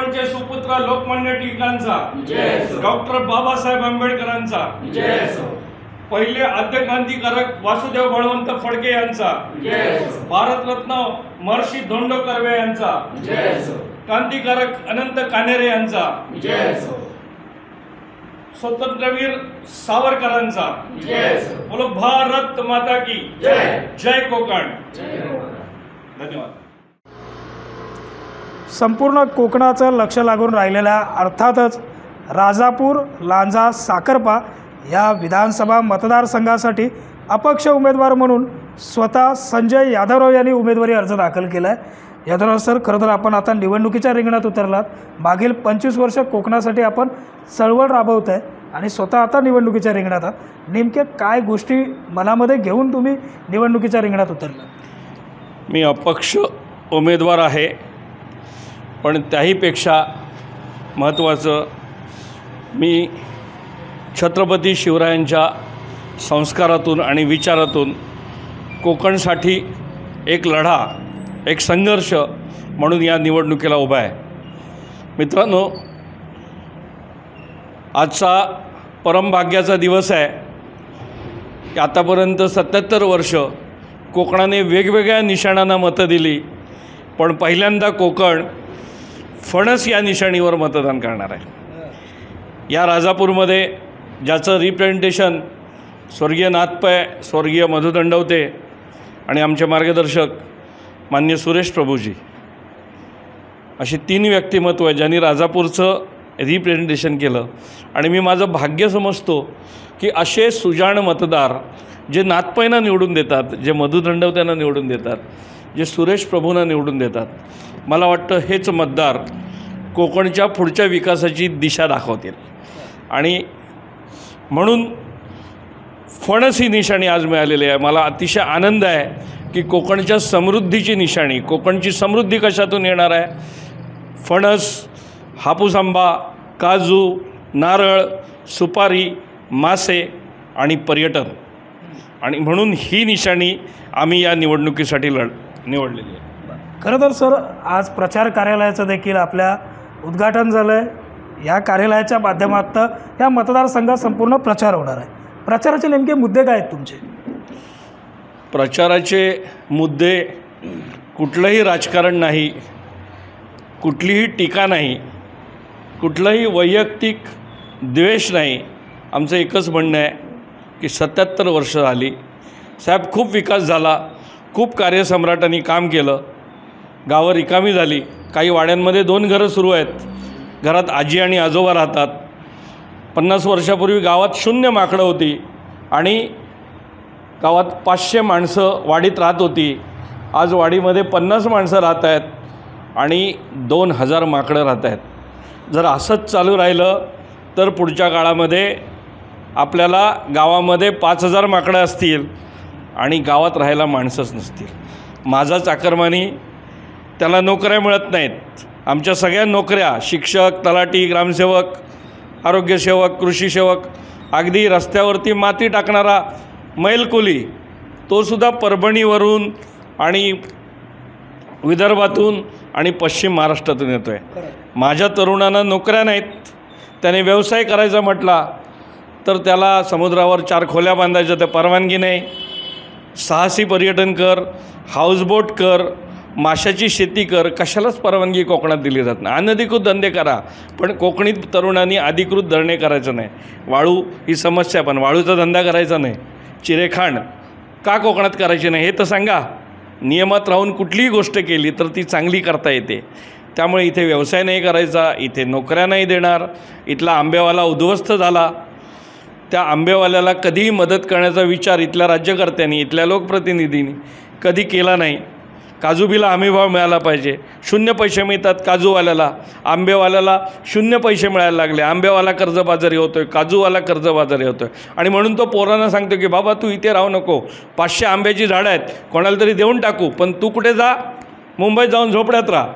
कोकणचे सुपुत्र लोकमान्य टिळकांचा, डॉक्टर बाबासाहेब आंबेडकरांचा, पहिले आद्यक्रांतिकारक वासुदेव बळवंत फडके यांचा, भारतरत्न महर्षी धोंडो कर्वे यांचा, क्रांतिकारक अनंत कान्हेरे यांचा, स्वतंत्रवीर सावरकरांचा, बोलो भारत माता की जय कोकण। धन्यवाद। संपूर्ण कोकणाचं लक्ष लागून राहिलेल्या अर्थातच राजापूर लांजा साखरपा या विधानसभा मतदारसंघासाठी अपक्ष उमेदवार म्हणून स्वतः संजय यादवराव यांनी उमेदवारी अर्ज दाखल केला आहे। यादवराव सर, खरं तर आपण आता निवडणुकीच्या रिंगणात उतरलात। मागील 25 वर्ष कोकणासाठी आपण चळवळ राबवत आहे आणि स्वतः आता निवडणुकीच्या रिंगणात आहात। नेमके काय गोष्टी मनामध्ये घेऊन तुम्ही निवडणुकीच्या रिंगणात उतरलात? मी अपक्ष उमेदवार आहे, पण त्याहीपेक्षा महत्त्वाचं मी छत्रपती शिवरायांच्या संस्कारातून आणि विचारातून कोकणसाठी एक लढा, एक संघर्ष म्हणून या निवडणुकीला उभा आहे। मित्रांनो, आजचा परमभाग्याचा दिवस आहे की आतापर्यंत 77 वर्ष कोकणाने वेगवेगळ्या निशाणांना मतं दिली, पण पहिल्यांदा कोकण फणस या निशाणीवर मतदान करणार आहे। या राजापूरमध्ये ज्याचं रिप्रेझेंटेशन स्वर्गीय नाथपै, स्वर्गीय मधु दंडवते आणि आमचे मार्गदर्शक मान्य सुरेश प्रभूजी अशी 3 व्यक्तिमत्व आहे ज्यांनी राजापूरचं रिप्रेझेंटेशन केलं। आणि मी माझं भाग्य समजतो की असे सुजाण मतदार जे नाथपैंना निवडून देतात, जे मधु दंडवत्यांना निवडून देतात, जे सुरेश प्रभूंना निवडून देतात, मला वाटतं हेच मतदार कोकणच्या पुढच्या विकासाची दिशा दाखवतील। आणि म्हणून फणस ही निशाणी आज मिळालेली आहे। मला अतिशय आनंद आहे की कोकणच्या समृद्धीची निशाणी, कोकणची समृद्धी कशातून येणार आहे? फणस, हापूस आंबा, काजू, नारळ, सुपारी, मासे आणि पर्यटन। आणि म्हणून ही निशाणी आम्ही या निवडणुकीसाठी निवडलेली आहे। खरं तर सर, आज प्रचार कार्यालयाचं देखील आपल्या उद्घाटन झालं आहे। या कार्यालयाच्या माध्यमातून या मतदारसंघात संपूर्ण प्रचार होणार आहे। प्रचाराचे नेमके मुद्दे काय आहेत तुमचे? प्रचाराचे मुद्दे कुठलंही राजकारण नाही, कुठलीही टीका नाही, कुठलंही वैयक्तिक द्वेष नाही। आमचं एकच म्हणणं आहे की 77 वर्ष झाली साहेब, खूप विकास झाला, खूप कार्यसम्राटांनी काम केलं, गावं रिकामी झाली। काही वाड्यांमध्ये 2 घरं सुरू आहेत, घरात आजी आणि आजोबा राहतात। 50 वर्षापूर्वी गावात 0 माकडं होती आणि गावात 500 माणसं वाडीत राहत होती। आज वाडीमध्ये 50 माणसं राहत आहेत आणि 2000 माकडं राहत आहेत। जर असंच चालू राहिलं तर पुढच्या काळामध्ये आपल्याला गावामध्ये 5000 माकडं असतील आणि गावात राहायला माणसंच नसतील। माझा चाकरमानी त्याला नोकऱ्या मिळत नाहीत। आमच्या सगळ्या नोकऱ्या, शिक्षक, तलाठी, ग्रामसेवक, आरोग्यसेवक, कृषीसेवक, अगदी रस्त्यावरती माती टाकणारा मैलकुली, तोसुद्धा परभणीवरून आणि विदर्भातून आणि पश्चिम महाराष्ट्रातून येतो आहे। माझ्या तरुणांना नोकऱ्या नाहीत। त्याने व्यवसाय करायचा म्हटला तर त्याला समुद्रावर 4 खोल्या बांधायच्या, तर परवानगी नाही। साहसी पर्यटन कर, हाऊसबोट कर, माशाची शेती कर, कशालाच परवानगी कोकणात दिली जात नाही। अनधिकृत धंदे करा, पण कोकणी तरुणांनी अधिकृत धरणे करायचं नाही। वाळू ही समस्या, पण वाळूचा धंदा करायचा नाही। चिरेखाण का कोकणात करायची नाही हे तर सांगा। नियमात राहून कुठलीही गोष्ट केली तर ती चांगली करता येते। त्यामुळे इथे व्यवसाय नाही करायचा, इथे नोकऱ्या नाही देणार। इथला आंबेवाला उद्ध्वस्त झाला, त्या आंबेवाल्याला कधीही मदत करण्याचा विचार इथल्या राज्यकर्त्यांनी, इथल्या लोकप्रतिनिधींनी कधी केला नाही। काजूबीला हमीभाव मिळाला पाहिजे। 0 पैसे मिळतात काजूवाल्याला, आंबेवाल्याला 0 पैसे मिळायला लागले। आंबेवाला कर्जबाजारी होतो आहे, काजूवाला कर्जबाजारी होतो आहे। आणि म्हणून तो पोरांना सांगतो की बाबा तू इथे राहू नको, 500 आंब्याची झाडं आहेत, कोणाला तरी देऊन टाकू, पण तू कुठे जा, मुंबईत जाऊन झोपड्यात राहा।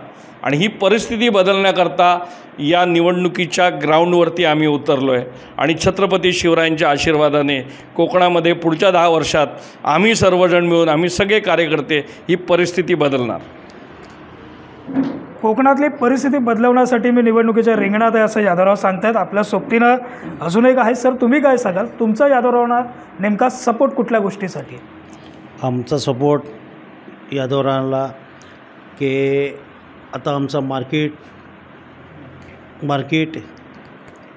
आणि ही परिस्थिती बदलण्याकरता या निवडणुकीच्या ग्राउंडवरती आम्ही उतरलो आहे। आणि छत्रपती शिवरायांच्या आशीर्वादाने कोकणामध्ये पुढच्या 10 वर्षात आम्ही सर्वजण मिळून, आम्ही सगळे कार्यकर्ते ही परिस्थिती बदलणार। कोकणातली परिस्थिती बदलवण्यासाठी मी निवडणुकीच्या रिंगणात आहे असं यादवराव सांगतायत. आपल्या सोबतीनं अजून एक आहे. सर, तुम्ही काय सांगाल? तुमचा यादवरावांना नेमका सपोर्ट कुठल्या गोष्टीसाठी? आमचा सपोर्ट यादवरावांना की आता आमचं मार्केट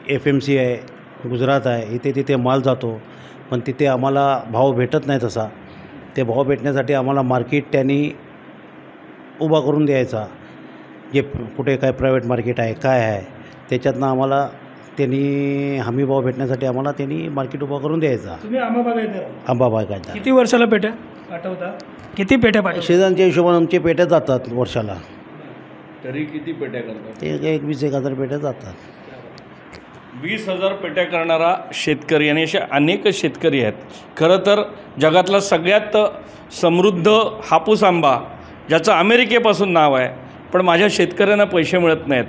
FMC आहे, गुजरात आहे, इथे तिथे माल जातो, पण तिथे आम्हाला भाव भेटत नाही. तसा ते भाव भेटण्यासाठी आम्हाला मार्केट त्यांनी उभा करून द्यायचा. जे कुठे काय प्रायव्हेट मार्केट आहे काय आहे त्याच्यातनं आम्हाला त्यांनी हमी भाव भेटण्यासाठी आम्हाला त्यांनी मार्केट उभा करून द्यायचा. तुम्ही आंबा बागायचा. किती वर्षाला पेट्या पाठवता? किती पेट्या पाठवता? सीझनच्या हिशोबाने आमचे पेट्या जातात वर्षाला. तरी किती पेट्या करतात? ते 21,000 पेट्या जातात. 20,000 पेट्या करणारा शेतकरी आणि असे अनेक शेतकरी आहेत. खरं तर जगातला सगळ्यात समृद्ध हापूस आंबा ज्याचं अमेरिकेपासून नाव आहे, पण माझ्या शेतकऱ्यांना पैसे मिळत नाहीत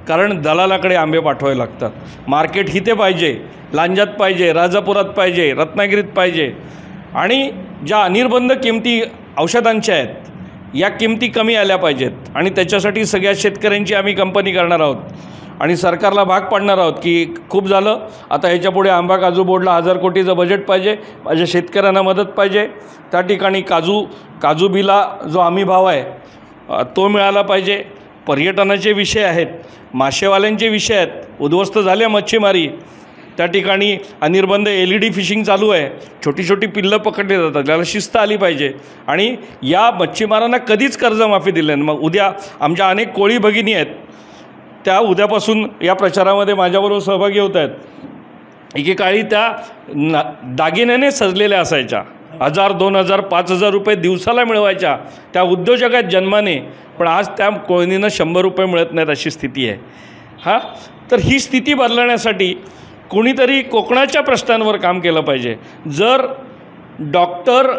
कारण दलालाकडे आंबे पाठवावे लागतात. मार्केट इथे पाहिजे, लांजात पाहिजे, राजापुरात पाहिजे, रत्नागिरीत पाहिजे आणि ज्या अनिर्बंध किमती औषधांच्या आहेत या किमती कमी आल्या पाहिजेत आणि त्याच्यासाठी सगळ्या शेतकऱ्यांची आम्ही कंपनी करणार आहोत आणि सरकारला भाग पाडणार आहोत की खूप झालं, आता ह्याच्यापुढे आंबा काजू बोर्डला 1000 कोटीचं बजेट पाहिजे, माझ्या शेतकऱ्यांना मदत पाहिजे. त्या ठिकाणी काजू बिला जो हमी भाव आहे तो मिळाला पाहिजे. पर्यटनाचे विषय आहेत, मासेवाल्यांचे विषय आहेत, उद्ध्वस्त झाल्या मच्छीमारी, त्या ठिकाणी अनिर्बंध LED फिशिंग चालू आहे, छोटी छोटी पिल्लं पकडली जातात, त्याला शिस्त आली पाहिजे आणि या मच्छीमारांना कधीच कर्जमाफी दिली नाही. मग उद्या आमच्या अनेक कोळी भगिनी आहेत, त्या उद्यापासून या प्रचारामध्ये माझ्याबरोबर सहभागी होत आहेत. एकेकाळी त्या दागिन्याने सजलेल्या असायच्या, 1000, 2000, 5000 रुपये दिवसाला मिळवायच्या त्या उद्योजक आहेत जन्माने, पण आज त्या कोळणीनं 100 रुपये मिळत नाहीत अशी स्थिती आहे. तर ही स्थिती बदलण्यासाठी कोणीतरी कोकणाच्या प्रश्नांवर काम केलं पाहिजे. जर डॉक्टर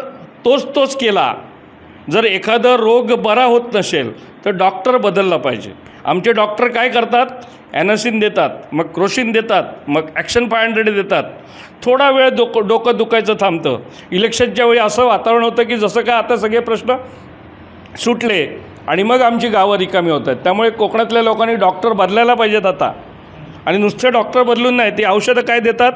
तोच केला, जर एखादा रोग बरा होत नसेल तर डॉक्टर बदलला पाहिजे. आमचे डॉक्टर काय करतात? ॲनासिन देतात, मग क्रोसिन देतात, मग ॲक्शन 500 देतात. थोडा वेळ डोकं दुखायचं थांबतं. इलेक्शनच्या वेळी असं वातावरण होतं की जसं काय आता सगळे प्रश्न सुटले आणि मग आमची गावं रिकामी होत आहेत. त्यामुळे कोकणातल्या लोकांनी डॉक्टर बदलायला पाहिजेत आता. आणि नुसते डॉक्टर बदलून नाही, ती औषधं काय देतात?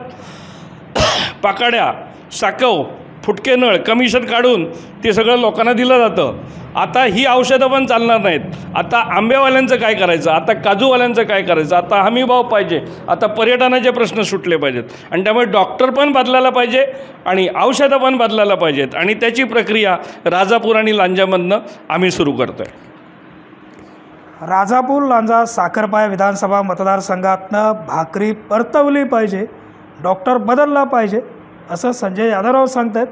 पाकाड्या, साकव, फुटके नळ, कमिशन काढून ते सगळं लोकांना दिलं जातं. आता ही औषधं पण चालणार नाहीत. आता आंबेवाल्यांचं काय करायचं? आता काजूवाल्यांचं काय करायचं? आता हमीभाव पाहिजे, आता पर्यटनाचे प्रश्न सुटले पाहिजेत आणि त्यामुळे डॉक्टर पण बदलायला पाहिजे आणि औषधं पण बदलायला पाहिजेत आणि त्याची प्रक्रिया राजापूर आणि लांजामधनं आम्ही सुरू करतो आहे. राजापूर लांजा साखरपा विधानसभा मतदारसंघातनं भाकरी परतवली पाहिजे, डॉक्टर बदलला पाहिजे असं संजय यादवराव सांगत आहेत.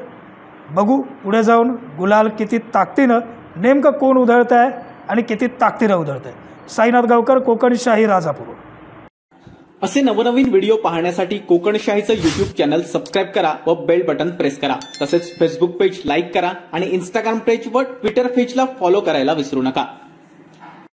बघू पुढे जाऊन गुलाल किती ताकदीनं नेमकं कोण उधळत आहे आणि किती ताकदीनं उधळत आहे. साईनाथ गावकर, कोकणशाही, राजापूर. असे नवनवीन व्हिडिओ पाहण्यासाठी कोकणशाहीचं YouTube चॅनल सबस्क्राईब करा व बेल बटन प्रेस करा. तसेच फेसबुक पेज लाईक करा आणि इंस्टाग्राम पेज व ट्विटर पेजला फॉलो करायला विसरू नका.